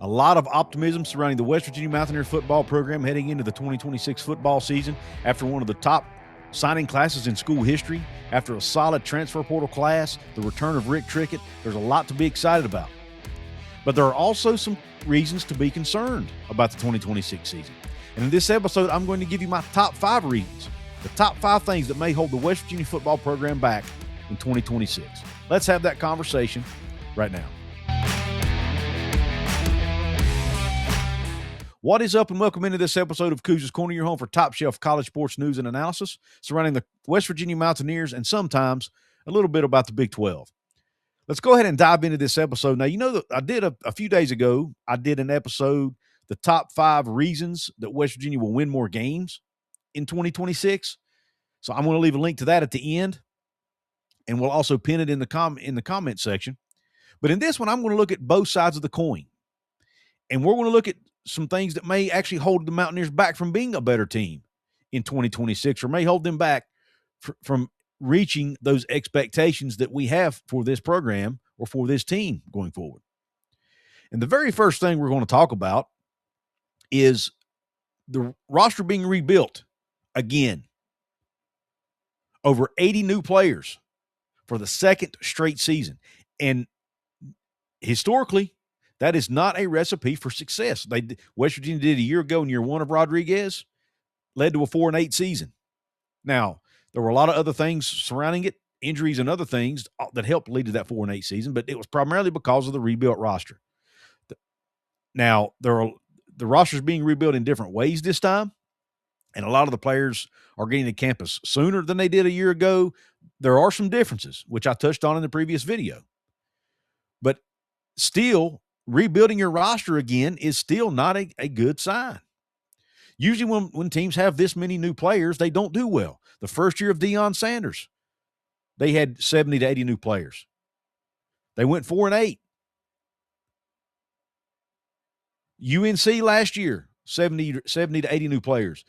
A lot of optimism surrounding the West Virginia Mountaineer football program heading into the 2026 football season after one of the top signing classes in school history, after a solid transfer portal class, the return of Rick Trickett. There's a lot to be excited about. But there are also some reasons to be concerned about the 2026 season. And in this episode, I'm going to give you my top 5 reasons, the top 5 things that may hold the West Virginia football program back in 2026. Let's have that conversation right now. What is up, and welcome into this episode of Couz's Corner, your home for top shelf college sports news and analysis surrounding the West Virginia Mountaineers and sometimes a little bit about the Big 12. Let's go ahead and dive into this episode. Now, you know that I did a few days ago, I did an episode, the top 5 reasons that West Virginia will win more games in 2026. So I'm going to leave a link to that at the end, and we'll also pin it in the comment section. But in this one, I'm going to look at both sides of the coin, and we're going to look at some things that may actually hold the Mountaineers back from being a better team in 2026, or may hold them back from reaching those expectations that we have for this program or for this team going forward. And the very first thing we're going to talk about is the roster being rebuilt again. Over 80 new players for the second straight season. And historically, that is not a recipe for success. West Virginia did a year ago in year 1 of Rodriguez, led to a 4-8 season. Now, there were a lot of other things surrounding it, injuries and other things that helped lead to that 4-8 season, but it was primarily because of the rebuilt roster. Now, the roster is being rebuilt in different ways this time, and a lot of the players are getting to campus sooner than they did a year ago. There are some differences, which I touched on in the previous video. But still, rebuilding your roster again is still not a good sign. Usually when teams have this many new players, they don't do well. The first year of Deion Sanders, they had 70 to 80 new players. They went 4-8. UNC last year, 70 to 80 new players.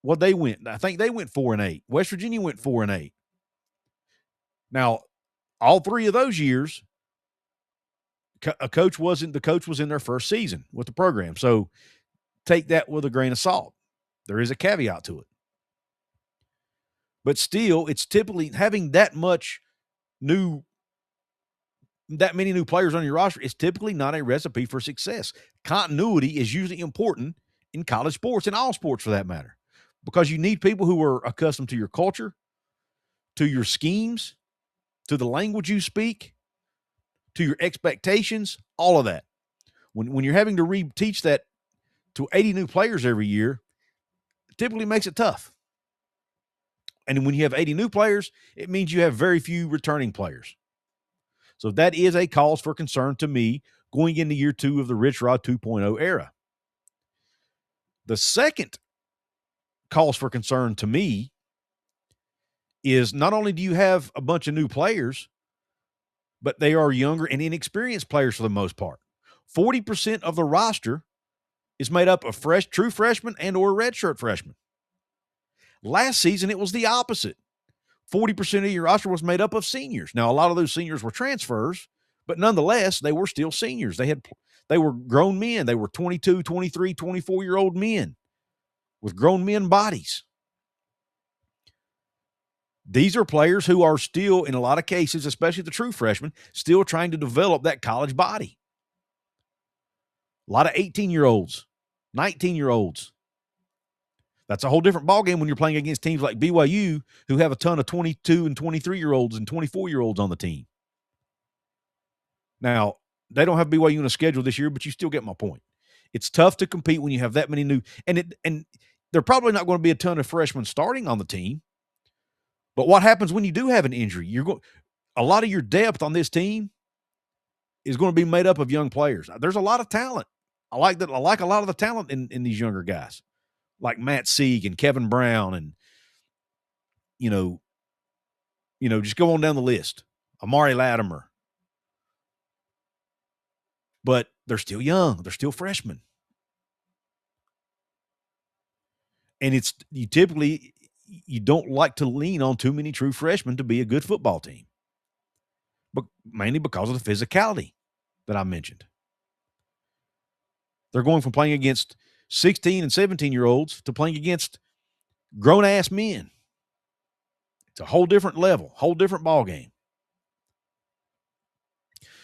I think they went 4-8. West Virginia went 4-8. Now, all 3 of those years, the coach was in their first season with the program. So take that with a grain of salt. There is a caveat to it. But still, it's typically having that many new players on your roster is typically not a recipe for success. Continuity is usually important in college sports, in all sports for that matter, because you need people who are accustomed to your culture, to your schemes, to the language you speak, to your expectations, all of that. When you're having to reteach that to 80 new players every year, it typically makes it tough. And when you have 80 new players, it means you have very few returning players. So that is a cause for concern to me going into year 2 of the Rich Rod 2.0 era. The second cause for concern to me is not only do you have a bunch of new players, but they are younger and inexperienced players for the most part. 40% of the roster is made up of true freshmen and or redshirt freshmen. Last season, it was the opposite. 40% of your roster was made up of seniors. Now, a lot of those seniors were transfers, but nonetheless, they were still seniors. They were grown men. They were 22, 23, 24-year-old men with grown men bodies. These are players who are still, in a lot of cases, especially the true freshmen, still trying to develop that college body. A lot of 18-year-olds, 19-year-olds. That's a whole different ballgame when you're playing against teams like BYU who have a ton of 22 and 23-year-olds and 24-year-olds on the team. Now, they don't have BYU on a schedule this year, but you still get my point. It's tough to compete when you have that many new – and they're probably not going to be a ton of freshmen starting on the team. But what happens when you do have an injury? A lot of your depth on this team is going to be made up of young players. There's a lot of talent. I like that. I like a lot of the talent in these younger guys, like Matt Sieg and Kevin Brown, and just go on down the list. Amari Latimer. But they're still young. They're still freshmen. And you don't like to lean on too many true freshmen to be a good football team, but mainly because of the physicality that I mentioned. They're going from playing against 16 and 17-year-olds to playing against grown-ass men. It's a whole different level, whole different ball game.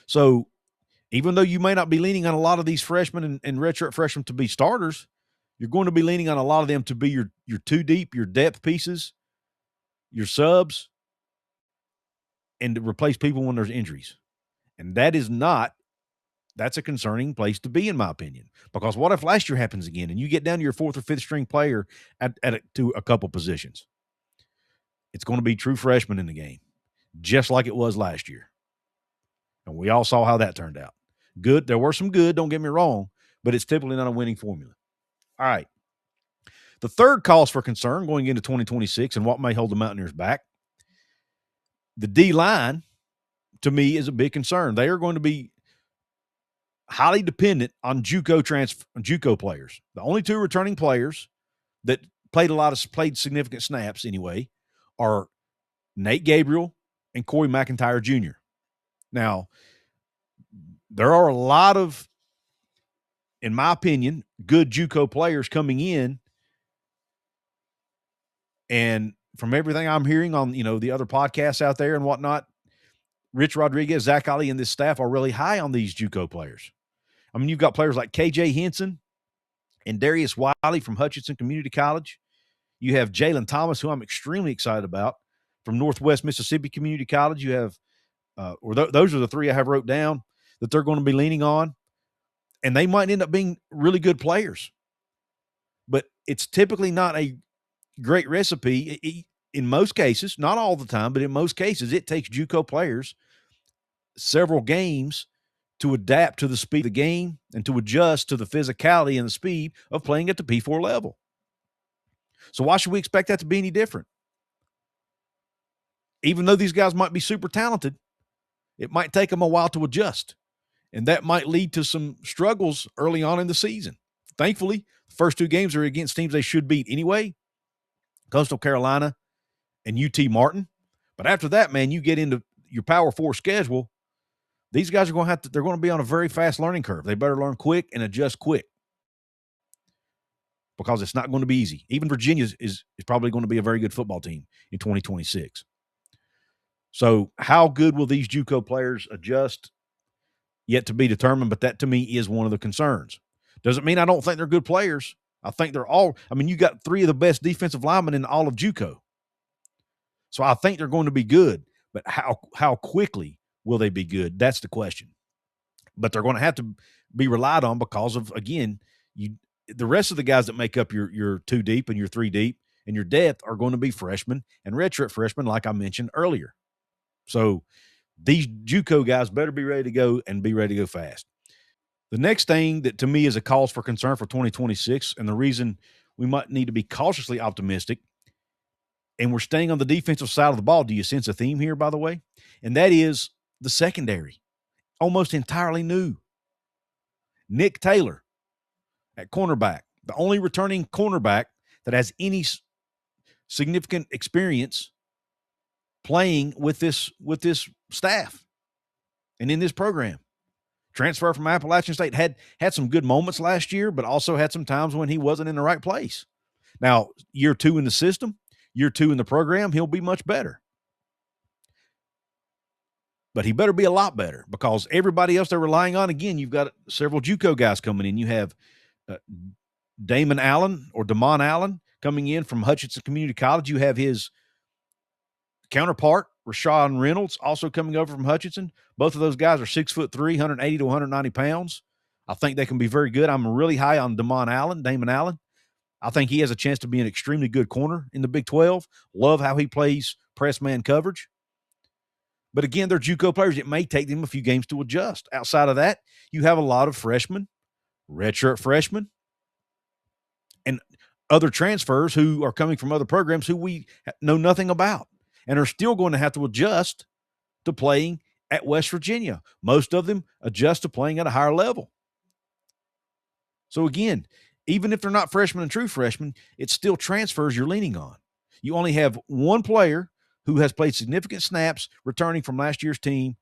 So even though you may not be leaning on a lot of these freshmen and redshirt freshmen to be starters, you're going to be leaning on a lot of them to be your two deep, your depth pieces, your subs, and to replace people when there's injuries. And that's a concerning place to be, in my opinion. Because what if last year happens again and you get down to your fourth or fifth string player to a couple positions? It's going to be true freshmen in the game, just like it was last year. And we all saw how that turned out. Good. There were some good, don't get me wrong, but it's typically not a winning formula. All right. The third cause for concern going into 2026 and what may hold the Mountaineers back, the D-line, to me, is a big concern. They are going to be highly dependent on JUCO players. The only two returning players that played significant snaps anyway are Nate Gabriel and Corey McIntyre Jr. Now, there are a lot of, in my opinion, good JUCO players coming in, and from everything I'm hearing on, the other podcasts out there and whatnot, Rich Rodriguez, Zach Ali, and this staff are really high on these JUCO players. I mean, you've got players like KJ Henson and Darius Wiley from Hutchinson Community College. You have Jalen Thomas, who I'm extremely excited about, from Northwest Mississippi Community College. You have, those are the three I have wrote down that they're going to be leaning on, and they might end up being really good players. But it's typically not a great recipe in most cases, not all the time, but in most cases, it takes JUCO players several games to adapt to the speed of the game and to adjust to the physicality and the speed of playing at the P4 level. So why should we expect that to be any different? Even though these guys might be super talented, it might take them a while to adjust, and that might lead to some struggles early on in the season. Thankfully, the first two games are against teams they should beat anyway, Coastal Carolina and UT Martin. But after that, man, you get into your Power 4 schedule, these guys are going to they're going to be on a very fast learning curve. They better learn quick and adjust quick, because it's not going to be easy. Even Virginia is probably going to be a very good football team in 2026. So how good will these JUCO players adjust? Yet to be determined, but that to me is one of the concerns. Doesn't mean I don't think they're good players. I think they're all – you got three of the best defensive linemen in all of JUCO. So I think they're going to be good, but how quickly will they be good? That's the question. But they're going to have to be relied on because of, again, the rest of the guys that make up your two deep and your three deep and your depth are going to be freshmen and redshirt freshmen, like I mentioned earlier. So these JUCO guys better be ready to go and be ready to go fast. The next thing that to me is a cause for concern for 2026, and the reason we might need to be cautiously optimistic, and we're staying on the defensive side of the ball. Do you sense a theme here, by the way? And that is the secondary, almost entirely new. Nick Taylor at cornerback, the only returning cornerback that has any significant experience playing with this staff and in this program. Transfer from Appalachian State, had some good moments last year, but also had some times when he wasn't in the right place. Now, year two in the system, year two in the program, he'll be much better. But he better be a lot better, because everybody else they're relying on, again, you've got several JUCO guys coming in. You have Damon Allen or Damon Allen coming in from Hutchinson Community College. You have his counterpart, Rashawn Reynolds, also coming over from Hutchinson. Both of those guys are 6'3", 180 to 190 pounds. I think they can be very good. I'm really high on Damon Allen. I think he has a chance to be an extremely good corner in the Big 12. Love how he plays press man coverage. But again, they're JUCO players. It may take them a few games to adjust. Outside of that, you have a lot of freshmen, redshirt freshmen, and other transfers who are coming from other programs who we know nothing about and are still going to have to adjust to playing at West Virginia. Most of them adjust to playing at a higher level. So again, even if they're not freshmen and true freshmen, it's still transfers you're leaning on. You only have one player who has played significant snaps returning from last year's team,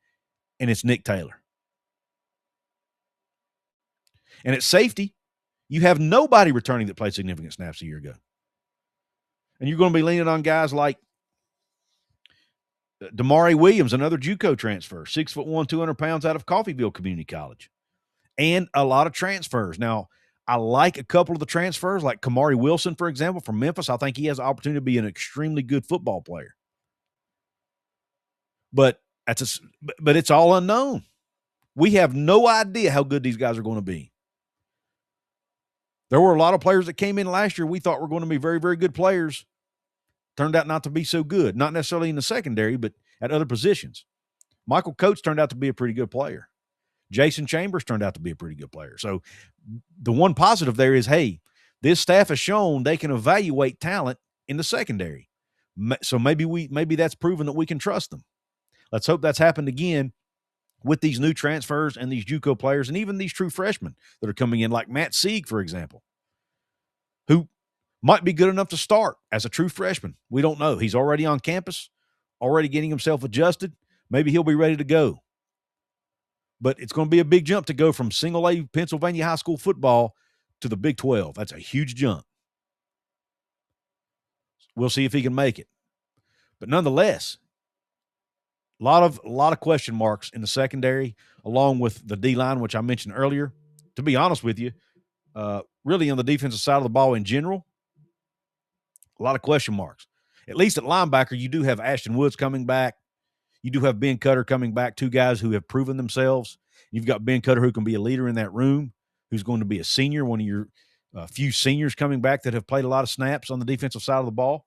and it's Nick Taylor. And at safety, You have nobody returning that played significant snaps a year ago. And you're going to be leaning on guys like Damari Williams, another JUCO transfer, 6'1", 200 pounds out of Coffeyville Community College. And a lot of transfers. Now, I like a couple of the transfers, like Kamari Wilson, for example, from Memphis. I think he has the opportunity to be an extremely good football player. But it's all unknown. We have no idea how good these guys are going to be. There were a lot of players that came in last year we thought were going to be very, very good players. Turned out not to be so good, not necessarily in the secondary, but at other positions. Michael Coates turned out to be a pretty good player. Jason Chambers turned out to be a pretty good player. So the one positive there is, hey, this staff has shown they can evaluate talent in the secondary. So maybe that's proven that we can trust them. Let's hope that's happened again with these new transfers and these JUCO players and even these true freshmen that are coming in, like Matt Sieg, for example, who might be good enough to start as a true freshman. We don't know. He's already on campus, already getting himself adjusted. Maybe he'll be ready to go. But it's going to be a big jump to go from single-A Pennsylvania high school football to the Big 12. That's a huge jump. We'll see if he can make it. But nonetheless, a lot of question marks in the secondary, along with the D-line, which I mentioned earlier. To be honest with you, really on the defensive side of the ball in general, a lot of question marks. At least at linebacker, you do have Ashton Woods coming back. You do have Ben Cutter coming back, two guys who have proven themselves. You've got Ben Cutter who can be a leader in that room, who's going to be a senior, one of your few seniors coming back that have played a lot of snaps on the defensive side of the ball.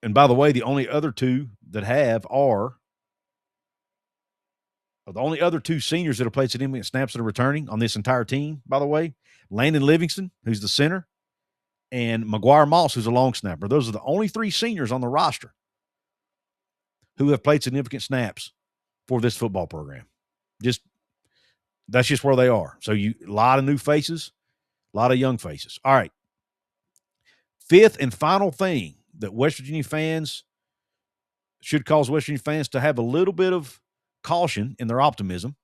And by the way, the only other two that have are the only other two seniors that have played significant snaps that are returning on this entire team, by the way, Landon Livingston, who's the center, and McGuire Moss, who's a long snapper. Those are the only three seniors on the roster who have played significant snaps for this football program. That's just where they are. So a lot of new faces, a lot of young faces. All right. Fifth and final thing that West Virginia fans should cause West Virginia fans to have a little bit of caution in their optimism.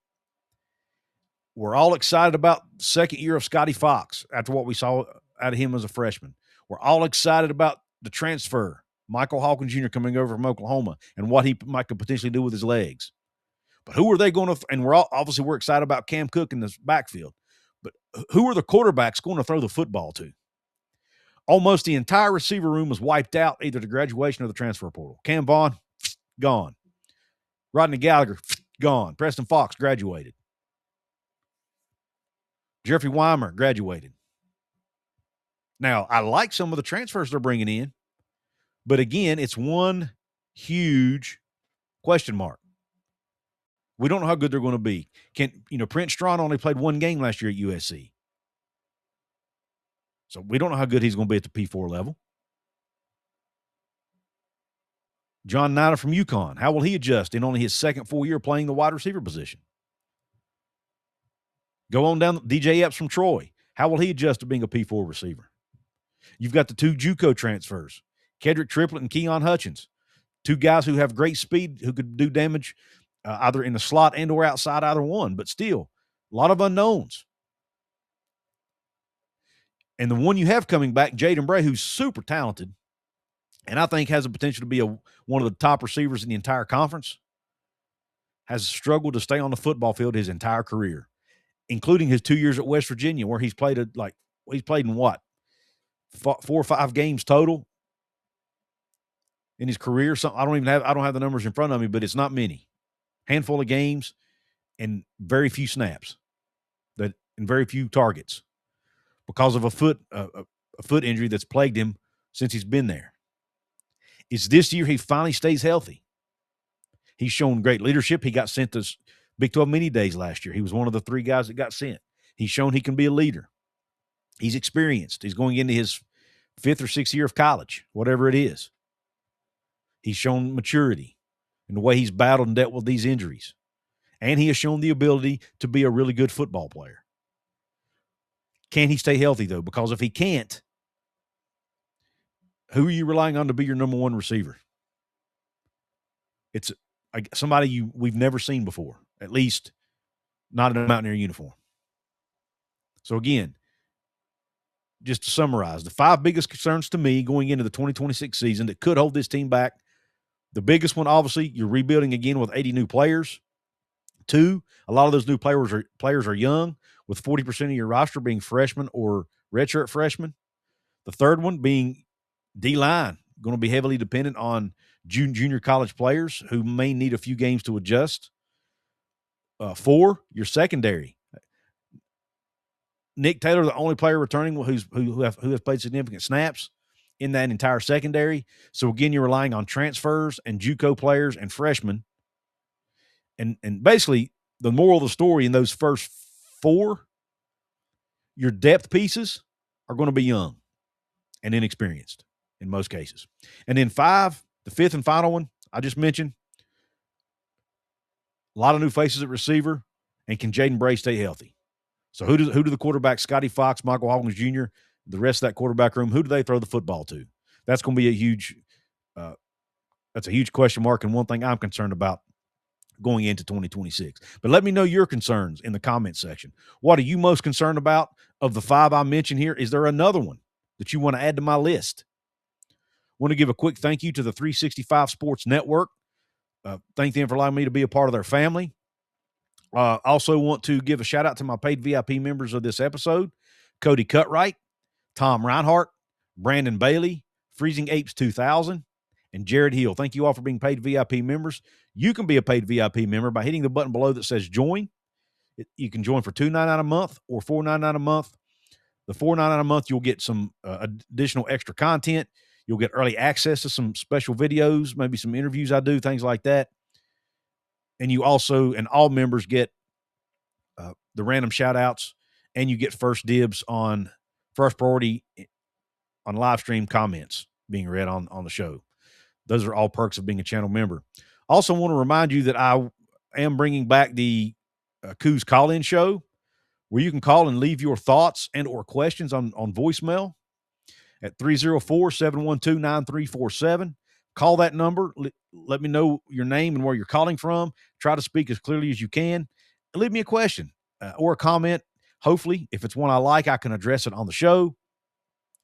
We're all excited about the second year of Scotty Fox after what we saw out of him as a freshman. We're all excited about the transfer, Michael Hawkins Jr. coming over from Oklahoma, and what he might could potentially do with his legs. But who are they going to – and we're excited about Cam Cook in the backfield. But who are the quarterbacks going to throw the football to? Almost the entire receiver room was wiped out, either the graduation or the transfer portal. Cam Vaughn, gone. Rodney Gallagher, gone. Preston Fox, graduated. Jeffrey Weimer, graduated. Now, I like some of the transfers they're bringing in, but again, it's one huge question mark. We don't know how good they're going to be. Prince Strachan only played one game last year at USC. So we don't know how good he's going to be at the P4 level. John Nida from UConn, how will he adjust in only his second full year playing the wide receiver position? Go on down, DJ Epps from Troy. How will he adjust to being a P4 receiver? You've got the two JUCO transfers, Kedrick Triplett and Keon Hutchins, two guys who have great speed, who could do damage either in the slot and or outside either one, but still a lot of unknowns. And the one you have coming back, Jaden Bray, who's super talented, and I think has the potential to be one of the top receivers in the entire conference, has struggled to stay on the football field his entire career, including his 2 years at West Virginia, where he's played in what, 4 or 5 games total in his career. So I don't have the numbers in front of me, but it's not many. Handful of games and very few snaps, and very few targets because of a foot injury that's plagued him since he's been there. It's this year he finally stays healthy. He's shown great leadership. He got sent to Big 12 mini days last year. He was one of the 3 guys that got sent. He's shown he can be a leader. He's experienced. He's going into his 5th or 6th year of college, whatever it is. He's shown maturity in the way he's battled and dealt with these injuries. And he has shown the ability to be a really good football player. Can he stay healthy, though? Because if he can't, who are you relying on to be your number 1 receiver? It's somebody we've never seen before, at least not in a Mountaineer uniform. So again, just to summarize, the 5 biggest concerns to me going into the 2026 season that could hold this team back. The biggest one, obviously, you're rebuilding again with 80 new players. 2, a lot of those new players are young, with 40% of your roster being freshmen or redshirt freshmen. The third one being D-line, going to be heavily dependent on junior college players who may need a few games to adjust. 4, your secondary. Nick Taylor, the only player returning who has played significant snaps in that entire secondary. So again, you're relying on transfers and JUCO players and freshmen. And basically, the moral of the story in those first 4, your depth pieces are going to be young and inexperienced in most cases. And then 5, the 5th and final one, I just mentioned, a lot of new faces at receiver, and can Jaden Bray stay healthy? So who do the quarterbacks, Scotty Fox, Michael Hawkins Jr., the rest of that quarterback room, who do they throw the football to? That's going to be a huge question mark, and one thing I'm concerned about going into 2026. But let me know your concerns in the comment section. What are you most concerned about of the 5 I mentioned here? Is there another one that you want to add to my list? I want to give a quick thank you to the 365 Sports Network. Thank them for allowing me to be a part of their family. Also want to give a shout out to my paid VIP members of this episode: Cody Cutright, Tom Reinhart, Brandon Bailey, Freezing Apes 2000, and Jared Hill. Thank you all for being paid VIP members. You can be a paid VIP member by hitting the button below that says join. You can join for $2.99 a month or $4.99 a month. The $4.99 a month, you'll get some additional extra content. You'll get early access to some special videos, maybe some interviews I do, things like that. And you also, and all members get the random shout outs, and you get first dibs on first priority on live stream comments being read on the show. Those are all perks of being a channel member. Also want to remind you that I am bringing back the Couz call-in show, where you can call and leave your thoughts and or questions on voicemail at 304-712-9347. Call that number. Let me know your name and where you're calling from. Try to speak as clearly as you can. And leave me a question or a comment. Hopefully, if it's one I like, I can address it on the show.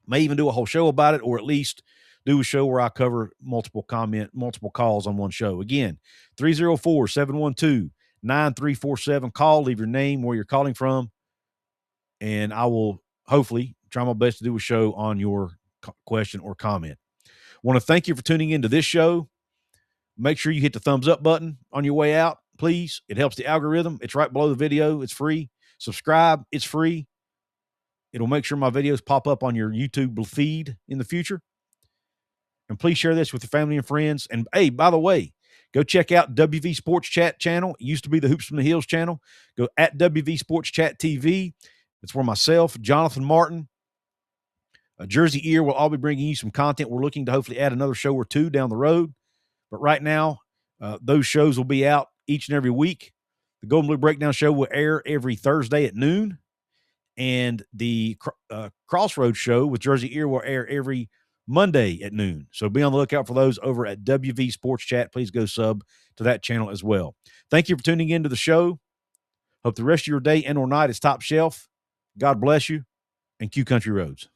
May even do a whole show about it, or at least do a show where I cover multiple calls on one show. Again, 304-712-9347. Call, leave your name, where you're calling from, and I will hopefully try my best to do a show on your question or comment. Want to thank you for tuning into this show. Make sure you hit the thumbs up button on your way out, please. It helps the algorithm. It's right below the video. It's free. Subscribe. It's free. It'll make sure my videos pop up on your YouTube feed in the future. And please share this with your family and friends. And, hey, by the way, go check out WV Sports Chat channel. It used to be the Hoops from the Hills channel. Go at WV Sports Chat TV. It's where myself, Jonathan Martin, Jersey Ear will all be bringing you some content. We're looking to hopefully add another show or 2 down the road. But right now, those shows will be out each and every week. The Golden Blue Breakdown show will air every Thursday at noon. And the Crossroads show with Jersey Ear will air every Monday at noon. So be on the lookout for those over at WV Sports Chat. Please go sub to that channel as well. Thank you for tuning into the show. Hope the rest of your day and or night is top shelf. God bless you, and Q Country Roads.